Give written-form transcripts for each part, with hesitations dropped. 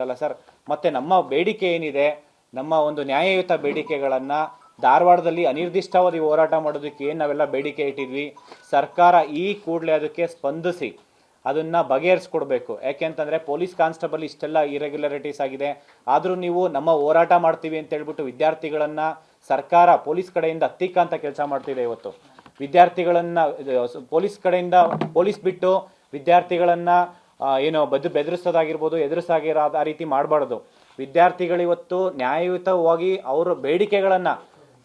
ಅಲ್ಲ ಸರ್. ಮತ್ತೆ ನಮ್ಮ ಬೇಡಿಕೆ ಏನಿದೆ, ನಮ್ಮ ಒಂದು ನ್ಯಾಯಯುತ ಬೇಡಿಕೆಗಳನ್ನ ಧಾರವಾಡದಲ್ಲಿ ಅನಿರ್ದಿಷ್ಟಾವಧಿ ಹೋರಾಟ ಮಾಡೋದಕ್ಕೆ ಏನು ನಾವೆಲ್ಲ ಬೇಡಿಕೆ ಇಟ್ಟಿದ್ವಿ, ಸರ್ಕಾರ ಈ ಕೂಡಲೇ ಅದಕ್ಕೆ ಸ್ಪಂದಿಸಿ ಅದನ್ನ ಬಗೆಹರಿಸ್ಕೊಡ್ಬೇಕು. ಯಾಕೆಂತಂದ್ರೆ ಪೊಲೀಸ್ ಕಾನ್ಸ್ಟೇಬಲ್ ಇಷ್ಟೆಲ್ಲ ಇರೆಗ್ಯುಲರಿಟೀಸ್ ಆಗಿದೆ, ಆದರೂ ನೀವು ನಮ್ಮ ಹೋರಾಟ ಮಾಡ್ತೀವಿ ಅಂತ ಹೇಳ್ಬಿಟ್ಟು ವಿದ್ಯಾರ್ಥಿಗಳನ್ನ ಸರ್ಕಾರ ಪೊಲೀಸ್ ಕಡೆಯಿಂದ ಹತ್ತಿಕ್ಕಂತ ಕೆಲಸ ಮಾಡ್ತಿದೆ. ಇವತ್ತು ವಿದ್ಯಾರ್ಥಿಗಳನ್ನ ಪೊಲೀಸ್ ಕಡೆಯಿಂದ ಪೊಲೀಸ್ ಬಿಟ್ಟು ವಿದ್ಯಾರ್ಥಿಗಳನ್ನ ಏನೋ ಬೆದರಿಸೋದಾಗಿರ್ಬೋದು, ಎದುರಿಸಾಗಿರೋ ಆ ರೀತಿ ಮಾಡಬಾರ್ದು. ವಿದ್ಯಾರ್ಥಿಗಳು ಇವತ್ತು ನ್ಯಾಯಯುತವಾಗಿ ಅವರ ಬೇಡಿಕೆಗಳನ್ನ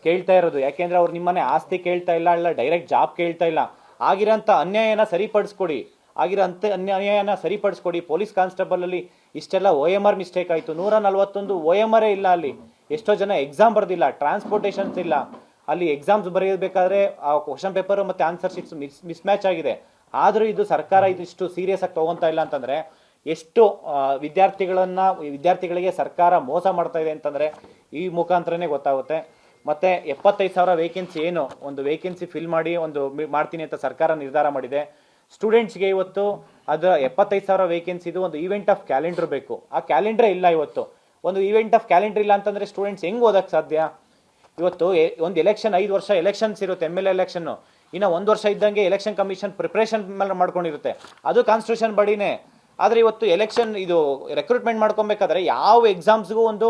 ಕೇಳ್ತಾ ಇರೋದು. ಯಾಕೆಂದ್ರೆ ಅವ್ರು ನಿಮ್ಮನೆ ಆಸ್ತಿ ಕೇಳ್ತಾ ಇಲ್ಲ, ಇಲ್ಲ ಡೈರೆಕ್ಟ್ ಜಾಬ್ ಕೇಳ್ತಾ ಇಲ್ಲ. ಆಗಿರೋಂಥ ಅನ್ಯಾಯನ ಸರಿಪಡಿಸ್ಕೊಡಿ, ಆಗಿರೋಂಥ ಅನ್ಯಾಯನ ಸರಿಪಡಿಸ್ಕೊಡಿ. ಪೊಲೀಸ್ ಕಾನ್ಸ್ಟೇಬಲ್ ಅಲ್ಲಿ ಇಷ್ಟೆಲ್ಲ OMR ಮಿಸ್ಟೇಕ್ ಆಯಿತು, 141 OMR ಇಲ್ಲ. ಅಲ್ಲಿ ಎಷ್ಟೋ ಜನ ಎಕ್ಸಾಮ್ ಬರ್ದಿಲ್ಲ, ಟ್ರಾನ್ಸ್ಪೋರ್ಟೇಷನ್ಸ್ ಇಲ್ಲ. ಅಲ್ಲಿ ಎಕ್ಸಾಮ್ಸ್ ಬರೆಯಬೇಕಾದ್ರೆ ಆ ಕ್ವಶನ್ ಪೇಪರ್ ಮತ್ತೆ ಆನ್ಸರ್ ಶೀಟ್ಸ್ ಮಿಸ್ ಮ್ಯಾಚ್ ಆಗಿದೆ. ಆದರೂ ಇದು ಸರ್ಕಾರ ಇದಿಷ್ಟು ಸೀರಿಯಸ್ ಆಗಿ ತಗೊಂತಾ ಇಲ್ಲ ಅಂತಂದ್ರೆ ಎಷ್ಟು ವಿದ್ಯಾರ್ಥಿಗಳಿಗೆ ಸರ್ಕಾರ ಮೋಸ ಮಾಡ್ತಾ ಇದೆ ಅಂತಂದ್ರೆ ಈ ಮುಖಾಂತರನೇ ಗೊತ್ತಾಗುತ್ತೆ. ಮತ್ತೆ 75,000 ವೇಕೆನ್ಸಿ ಏನು ಒಂದು ವೇಕೆನ್ಸಿ ಫಿಲ್ ಮಾಡಿ ಒಂದು ಮಾಡ್ತೀನಿ ಅಂತ ಸರ್ಕಾರ ನಿರ್ಧಾರ ಮಾಡಿದೆ. ಸ್ಟೂಡೆಂಟ್ಸ್ಗೆ ಇವತ್ತು ಅದರ 75,000 ವೇಕೆನ್ಸಿದು ಒಂದು ಈವೆಂಟ್ ಆಫ್ ಕ್ಯಾಲೆಂಡರ್ ಬೇಕು. ಆ ಕ್ಯಾಲೆಂಡರ್ ಇಲ್ಲ. ಇವತ್ತು ಒಂದು ಈವೆಂಟ್ ಆಫ್ ಕ್ಯಾಲೆಂಡರ್ ಇಲ್ಲ ಅಂತಂದ್ರೆ ಸ್ಟೂಡೆಂಟ್ಸ್ ಹೆಂಗ್ ಓದಕ್ಕೆ ಸಾಧ್ಯ? ಇವತ್ತು ಒಂದು ಎಲೆಕ್ಷನ್ 5 ವರ್ಷ ಎಲೆಕ್ಷನ್ಸ್ ಇರುತ್ತೆ, MLA ಎಲೆಕ್ಷನ್. ಇನ್ನು 1 ವರ್ಷ ಇದ್ದಂಗೆ ಎಲೆಕ್ಷನ್ ಕಮಿಷನ್ ಪ್ರಿಪರೇಷನ್ ಮಾಡ್ಕೊಂಡಿರುತ್ತೆ, ಅದು ಕಾನ್ಸ್ಟಿಟ್ಯೂಷನ್ ಬಾಡಿನೇ. ಆದರೆ ಇವತ್ತು ಎಲೆಕ್ಷನ್ ಇದು ರೆಕ್ರೂಟ್ಮೆಂಟ್ ಮಾಡ್ಕೊಬೇಕಾದ್ರೆ ಯಾವ ಎಕ್ಸಾಮ್ಸ್ಗೂ ಒಂದು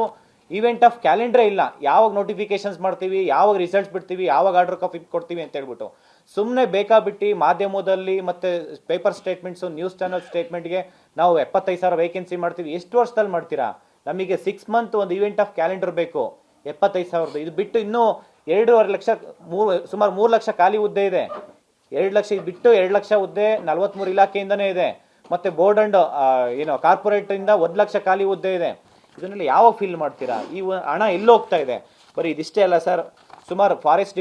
ಈವೆಂಟ್ ಆಫ್ ಕ್ಯಾಲೆಂಡರೇ ಇಲ್ಲ. ಯಾವಾಗ ನೋಟಿಫಿಕೇಶನ್ಸ್ ಮಾಡ್ತೀವಿ, ಯಾವಾಗ ರಿಸಲ್ಟ್ಸ್ ಬಿಡ್ತೀವಿ, ಯಾವಾಗ ಆರ್ಡರ್ ಕಾಪಿ ಕೊಡ್ತೀವಿ ಅಂತ ಹೇಳ್ಬಿಟ್ಟು ಸುಮ್ಮನೆ ಬೇಕಾಬಿಟ್ಟು ಮಾಧ್ಯಮದಲ್ಲಿ ಮತ್ತೆ ಪೇಪರ್ ಸ್ಟೇಟ್ಮೆಂಟ್ಸು, ನ್ಯೂಸ್ ಚಾನಲ್ ಸ್ಟೇಟ್ಮೆಂಟ್ಗೆ ನಾವು 75,000 ವೇಕೆನ್ಸಿ ಮಾಡ್ತೀವಿ. ಎಷ್ಟು ವರ್ಷದಲ್ಲಿ ಮಾಡ್ತೀರಾ? ನಮಗೆ 6 ಮಂತ್ ಒಂದು ಈವೆಂಟ್ ಆಫ್ ಕ್ಯಾಲೆಂಡರ್ ಬೇಕು. 75,000 ಇದು ಬಿಟ್ಟು ಇನ್ನೂ 2.5 ಲಕ್ಷ, ಸುಮಾರು 3 ಲಕ್ಷ ಖಾಲಿ ಹುದ್ದೆ ಇದೆ. 2 ಲಕ್ಷ ಇದು ಬಿಟ್ಟು 2 ಲಕ್ಷ ಹುದ್ದೆ 43 ಇಲಾಖೆಯಿಂದನೇ ಇದೆ. ಮತ್ತೆ ಬೋರ್ಡ್ ಅಂಡ್ ಕಾರ್ಪೊರೇಟ್ ಇಂದ 1 ಲಕ್ಷ ಖಾಲಿ ಹುದ್ದೆ ಇದೆ. ಇದನ್ನೆಲ್ಲ ಯಾವಾಗ ಫಿಲ್ ಮಾಡ್ತೀರಾ? ಈ ಹಣ ಎಲ್ಲಿ ಹೋಗ್ತಾ ಇದೆ? ಬರೀ ಇದಿಷ್ಟೇ ಅಲ್ಲ ಸರ್, ಸುಮಾರು forest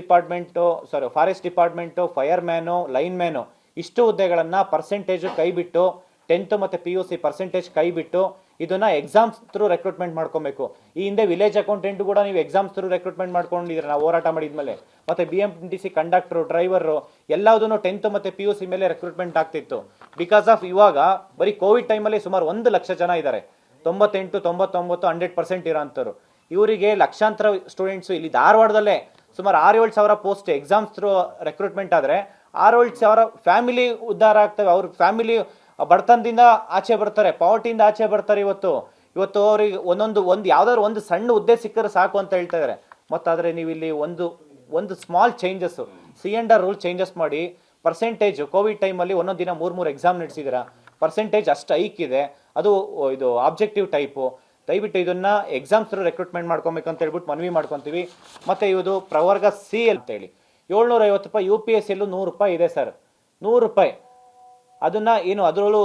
department, fire man, line man ಇಷ್ಟು ಹುದ್ದೆಗಳನ್ನ ಪರ್ಸೆಂಟೇಜ್ ಕೈ ಬಿಟ್ಟು 10th ಮತ್ತೆ PUC ಪರ್ಸೆಂಟೇಜ್ ಕೈ ಬಿಟ್ಟು ಇದನ್ನ ಎಕ್ಸಾಮ್ಸ್ ಥ್ರೂ ರೆಕ್ರೂಟ್ಮೆಂಟ್ ಮಾಡ್ಕೊಬೇಕು. ಈ ಹಿಂದೆ ವಿಲೇಜ್ ಅಕೌಂಟೆಂಟ್ ಕೂಡ ನೀವು ಎಕ್ಸಾಮ್ಸ್ ಥ್ರೂ ರೆಕ್ರೂಟ್ಮೆಂಟ್ ಮಾಡ್ಕೊಂಡಿದ್ರೆ ನಾವು ಹೋರಾಟ ಮಾಡಿದ್ಮೇಲೆ. ಮತ್ತೆ BMTC ಕಂಡಕ್ಟರ್, ಡ್ರೈವರ್ ಎಲ್ಲದನ್ನು 10th ಮತ್ತೆ PUC ಮೇಲೆ ರೆಕ್ರೂಟ್ಮೆಂಟ್ ಆಗ್ತಿತ್ತು. ಬಿಕಾಸ್ ಆಫ್ ಇವಾಗ ಬರೀ ಕೋವಿಡ್ ಟೈಮಲ್ಲಿ ಸುಮಾರು 1 ಲಕ್ಷ ಜನ ಇದ್ದಾರೆ, 98, 99, 100% ಇರೋಂಥವ್ರು. ಇವರಿಗೆ ಲಕ್ಷಾಂತರ ಸ್ಟೂಡೆಂಟ್ಸ್ ಇಲ್ಲಿ ಧಾರವಾಡದಲ್ಲೇ ಸುಮಾರು 6-7 ಸಾವಿರ ಪೋಸ್ಟ್ ಎಕ್ಸಾಮ್ಸ್ ಥ್ರೂ ರೆಕ್ರೂಟ್ಮೆಂಟ್ ಆದರೆ 6-7 ಸಾವಿರ ಫ್ಯಾಮಿಲಿ ಉದ್ಧಾರ ಆಗ್ತವೆ. ಅವ್ರ ಫ್ಯಾಮಿಲಿ ಬಡತನದಿಂದ ಆಚೆ ಬರ್ತಾರೆ, ಪಾವರ್ಟಿಯಿಂದ ಆಚೆ ಬರ್ತಾರೆ. ಇವತ್ತು ಅವ್ರಿಗೆ ಒಂದು ಯಾವ್ದಾದ್ರು ಒಂದು ಸಣ್ಣ ಹುದ್ದೆ ಸಿಕ್ಕರೆ ಸಾಕು ಅಂತ ಹೇಳ್ತಾ ಇದ್ದಾರೆ. ಮತ್ತಾದರೆ ನೀವು ಇಲ್ಲಿ ಒಂದು small changes, C&R rule changes ಮಾಡಿ ಪರ್ಸೆಂಟೇಜ್ ಕೋವಿಡ್ ಟೈಮಲ್ಲಿ ಒಂದೊಂದು ದಿನ 3 ಎಕ್ಸಾಮ್ ನಡೆಸಿದ್ದೀರಾ, ಪರ್ಸೆಂಟೇಜ್ ಅಷ್ಟು ಹೈಕ್ ಇದೆ. ಅದು ಇದು ಆಬ್ಜೆಕ್ಟಿವ್ ಟೈಪು. ದಯವಿಟ್ಟು ಇದನ್ನ ಎಕ್ಸಾಮ್ಸ್ ಥ್ರೂ ರೆಕ್ರೂಟ್ಮೆಂಟ್ ಮಾಡ್ಕೊಬೇಕು ಅಂತ ಹೇಳ್ಬಿಟ್ಟು ಮನವಿ ಮಾಡ್ಕೊತೀವಿ. ಮತ್ತೆ ಇದು ಪ್ರವರ್ಗ C ಅಂತ ಹೇಳಿ 750 ರೂಪಾಯಿ, UPSC 100 ರೂಪಾಯಿ ಇದೆ ಸರ್, 100 ರೂಪಾಯಿ. ಅದನ್ನ ಅದರಲ್ಲೂ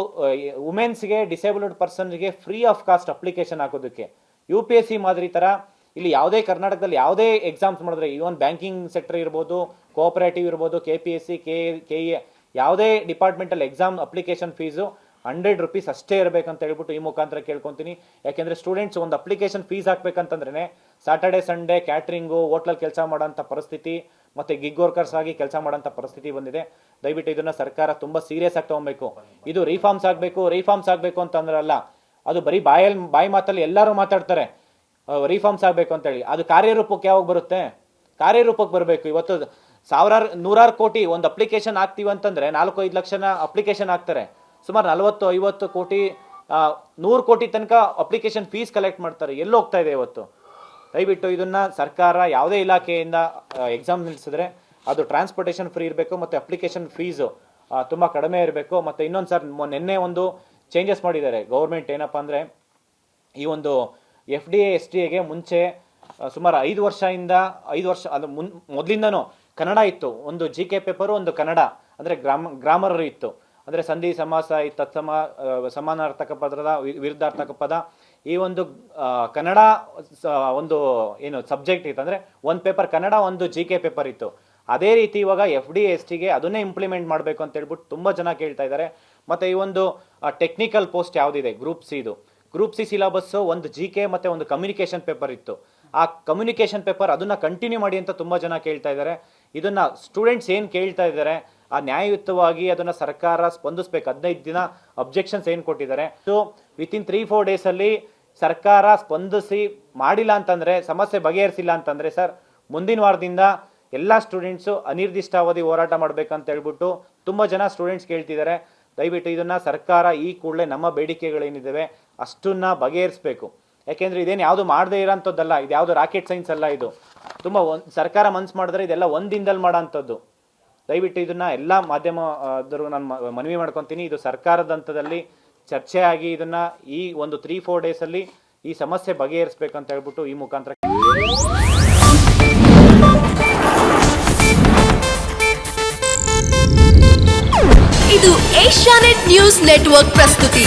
ವುಮೆನ್ಸ್ಗೆ, ಡಿಸೇಬಲ್ಡ್ ಪರ್ಸನ್ಸ್ಗೆ ಫ್ರೀ ಆಫ್ ಕಾಸ್ಟ್ ಅಪ್ಲಿಕೇಶನ್ ಹಾಕೋದಕ್ಕೆ. UPSC ಮಾದರಿ ತರ ಇಲ್ಲಿ ಯಾವುದೇ ಕರ್ನಾಟಕದಲ್ಲಿ ಯಾವುದೇ ಎಕ್ಸಾಮ್ಸ್ ಮಾಡಿದ್ರೆ, ಇವನ್ ಬ್ಯಾಂಕಿಂಗ್ ಸೆಕ್ಟರ್ ಇರ್ಬೋದು, ಕೋಆಪರೇಟಿವ್ ಇರ್ಬೋದು, KPSC, KE ಯಾವುದೇ ಡಿಪಾರ್ಟ್ಮೆಂಟಲ್ಲಿ ಎಕ್ಸಾಮ್ ಅಪ್ಲಿಕೇಶನ್ ಫೀಸು 100 ರೂಪೀಸ್ ಅಷ್ಟೇ ಇರಬೇಕಂತ ಹೇಳ್ಬಿಟ್ಟು ಈ ಮುಖಾಂತರ ಕೇಳ್ಕೊತೀನಿ. ಯಾಕೆಂದ್ರೆ ಸ್ಟೂಡೆಂಟ್ಸ್ ಒಂದು ಅಪ್ಲಿಕೇಶನ್ ಫೀಸ್ ಹಾಕ್ಬೇಕಂತಂದ್ರೆ ಸಾಟರ್ಡೆ ಸಂಡೇ ಕ್ಯಾಟ್ರಿಂಗು, ಹೋಟ್ಲಲ್ಲಿ ಕೆಲಸ ಮಾಡೋಂಥ ಪರಿಸ್ಥಿತಿ, ಮತ್ತೆ ಗಿಗ್ ವರ್ಕರ್ಸ್ ಆಗಿ ಕೆಲಸ ಮಾಡೋಂಥ ಪರಿಸ್ಥಿತಿ ಬಂದಿದೆ. ದಯವಿಟ್ಟು ಇದನ್ನ ಸರ್ಕಾರ ತುಂಬಾ ಸೀರಿಯಸ್ ಆಗಿ ತಗೊಬೇಕು. ಇದು ರಿಫಾರ್ಮ್ಸ್ ಆಗಬೇಕು ಅಂತಂದ್ರಲ್ಲ, ಅದು ಬರೀ ಬಾಯಿ ಮಾತಲ್ಲಿ ಎಲ್ಲರೂ ಮಾತಾಡ್ತಾರೆ ರಿಫಾರ್ಮ್ಸ್ ಆಗಬೇಕು ಅಂತ ಹೇಳಿ. ಅದು ಕಾರ್ಯರೂಪಕ್ಕೆ ಯಾವಾಗ ಬರುತ್ತೆ? ಕಾರ್ಯರೂಪಕ್ಕೆ ಬರಬೇಕು. ಇವತ್ತು ನೂರಾರು ಕೋಟಿ ಒಂದು ಅಪ್ಲಿಕೇಶನ್ ಹಾಕ್ತೀವಿ ಅಂತಂದ್ರೆ 4-5 ಲಕ್ಷನ ಅಪ್ಲಿಕೇಶನ್ ಹಾಕ್ತಾರೆ. ಸುಮಾರು 40-50 ಕೋಟಿ, 100 ಕೋಟಿ ತನಕ ಅಪ್ಲಿಕೇಶನ್ ಫೀಸ್ ಕಲೆಕ್ಟ್ ಮಾಡ್ತಾರೆ. ಎಲ್ಲಿ ಹೋಗ್ತಾ ಇದೆ ಇವತ್ತು? ದಯವಿಟ್ಟು ಇದನ್ನ ಸರ್ಕಾರ ಯಾವುದೇ ಇಲಾಖೆಯಿಂದ ಎಕ್ಸಾಮ್ ನಿಲ್ಲಿಸಿದ್ರೆ ಅದು ಟ್ರಾನ್ಸ್ಪೋರ್ಟೇಷನ್ ಫ್ರೀ ಇರಬೇಕು, ಮತ್ತೆ ಅಪ್ಲಿಕೇಶನ್ ಫೀಸು ತುಂಬ ಕಡಿಮೆ ಇರಬೇಕು. ಮತ್ತು ಇನ್ನೊಂದು ಸರ್, ನಿನ್ನೆ ಒಂದು ಚೇಂಜಸ್ ಮಾಡಿದ್ದಾರೆ ಗೌರ್ಮೆಂಟ್. ಏನಪ್ಪ ಅಂದರೆ ಈ ಒಂದು FDA STA ಮುಂಚೆ ಸುಮಾರು 5 ವರ್ಷ ಅದು ಮೊದಲಿಂದನೂ ಕನ್ನಡ ಇತ್ತು. ಒಂದು GK ಪೇಪರು, ಒಂದು ಕನ್ನಡ ಅಂದರೆ ಗ್ರಾಮರ್ ಇತ್ತು. ಅಂದರೆ ಸಂಧಿ, ಸಮಾಸ, ತತ್ಸಮ, ಸಮಾನಾರ್ಥಕ ಪದದ ವಿರುದ್ಧಾರ್ಥಕ ಪದ, ಈ ಒಂದು ಕನ್ನಡ ಒಂದು ಸಬ್ಜೆಕ್ಟ್ ಇತ್ತು. ಅಂದರೆ ಒಂದು ಪೇಪರ್ ಕನ್ನಡ, ಒಂದು GK ಪೇಪರ್ ಇತ್ತು. ಅದೇ ರೀತಿ ಇವಾಗ FDA STಗೆ ಅದನ್ನೇ ಇಂಪ್ಲಿಮೆಂಟ್ ಮಾಡಬೇಕು ಅಂತ ಹೇಳ್ಬಿಟ್ಟು ತುಂಬ ಜನ ಕೇಳ್ತಾ ಇದ್ದಾರೆ. ಮತ್ತು ಈ ಒಂದು ಟೆಕ್ನಿಕಲ್ ಪೋಸ್ಟ್ ಯಾವುದಿದೆ ಗ್ರೂಪ್ ಸಿ ಸಿಲೆಬಸ್ಸು ಒಂದು GK ಮತ್ತು ಒಂದು ಕಮ್ಯುನಿಕೇಷನ್ ಪೇಪರ್ ಇತ್ತು. ಆ ಕಮ್ಯುನಿಕೇಷನ್ ಪೇಪರ್ ಅದನ್ನು ಕಂಟಿನ್ಯೂ ಮಾಡಿ ಅಂತ ತುಂಬ ಜನ ಕೇಳ್ತಾ ಇದ್ದಾರೆ. ಇದನ್ನು ಸ್ಟೂಡೆಂಟ್ಸ್ ಏನು ಕೇಳ್ತಾ ಇದ್ದಾರೆ ಆ ನ್ಯಾಯಯುತವಾಗಿ ಅದನ್ನು ಸರ್ಕಾರ ಸ್ಪಂದಿಸಬೇಕು. 15 ದಿನ ಅಬ್ಜೆಕ್ಷನ್ಸ್ ಏನು ಕೊಟ್ಟಿದ್ದಾರೆ. ಸೊ ವಿತಿನ್ 3-4 ಡೇಸಲ್ಲಿ ಸರ್ಕಾರ ಸ್ಪಂದಿಸಿ ಮಾಡಿಲ್ಲ ಅಂತಂದರೆ, ಸಮಸ್ಯೆ ಬಗೆಹರಿಸಿಲ್ಲ ಅಂತಂದರೆ ಸರ್, ಮುಂದಿನ ವಾರದಿಂದ ಎಲ್ಲ ಸ್ಟೂಡೆಂಟ್ಸು ಅನಿರ್ದಿಷ್ಟಾವಧಿ ಹೋರಾಟ ಮಾಡಬೇಕಂತ ಹೇಳ್ಬಿಟ್ಟು ತುಂಬ ಜನ ಸ್ಟೂಡೆಂಟ್ಸ್ ಕೇಳ್ತಿದ್ದಾರೆ. ದಯವಿಟ್ಟು ಇದನ್ನು ಸರ್ಕಾರ ಈ ಕೂಡಲೇ ನಮ್ಮ ಬೇಡಿಕೆಗಳೇನಿದ್ದಾವೆ ಅಷ್ಟನ್ನ ಬಗೆಹರಿಸಬೇಕು. ಯಾಕೆಂದರೆ ಇದೇನು ಯಾವುದು ಮಾಡದೇ ಇರೋಂಥದ್ದಲ್ಲ, ಇದು ಯಾವುದು ರಾಕೆಟ್ ಸೈನ್ಸ್ ಅಲ್ಲ. ಇದು ತುಂಬ ಸರ್ಕಾರ ಮನ್ಸು ಮಾಡಿದ್ರೆ ಇದೆಲ್ಲ ಒಂದು ದಿನದಲ್ಲಿ ಮಾಡೋ ಅಂಥದ್ದು. ದಯವಿಟ್ಟು ಇದನ್ನು ಎಲ್ಲ ಮಾಧ್ಯಮದರು ನಾನು ಮನವಿ ಮಾಡ್ಕೊತೀನಿ. ಇದು ಸರ್ಕಾರದ ಹಂತದಲ್ಲಿ ಚರ್ಚೆ ಆಗಿ ಇದನ್ನು ಈ ಒಂದು 3-4 ಡೇಸಲ್ಲಿ ಈ ಸಮಸ್ಯೆ ಬಗೆಹರಿಸಬೇಕಂತ ಹೇಳ್ಬಿಟ್ಟು ಈ ಮುಖಾಂತರ. ಇದು ಏಷ್ಯಾನೆಟ್ ನ್ಯೂಸ್ ನೆಟ್ವರ್ಕ್ ಪ್ರಸ್ತುತಿ.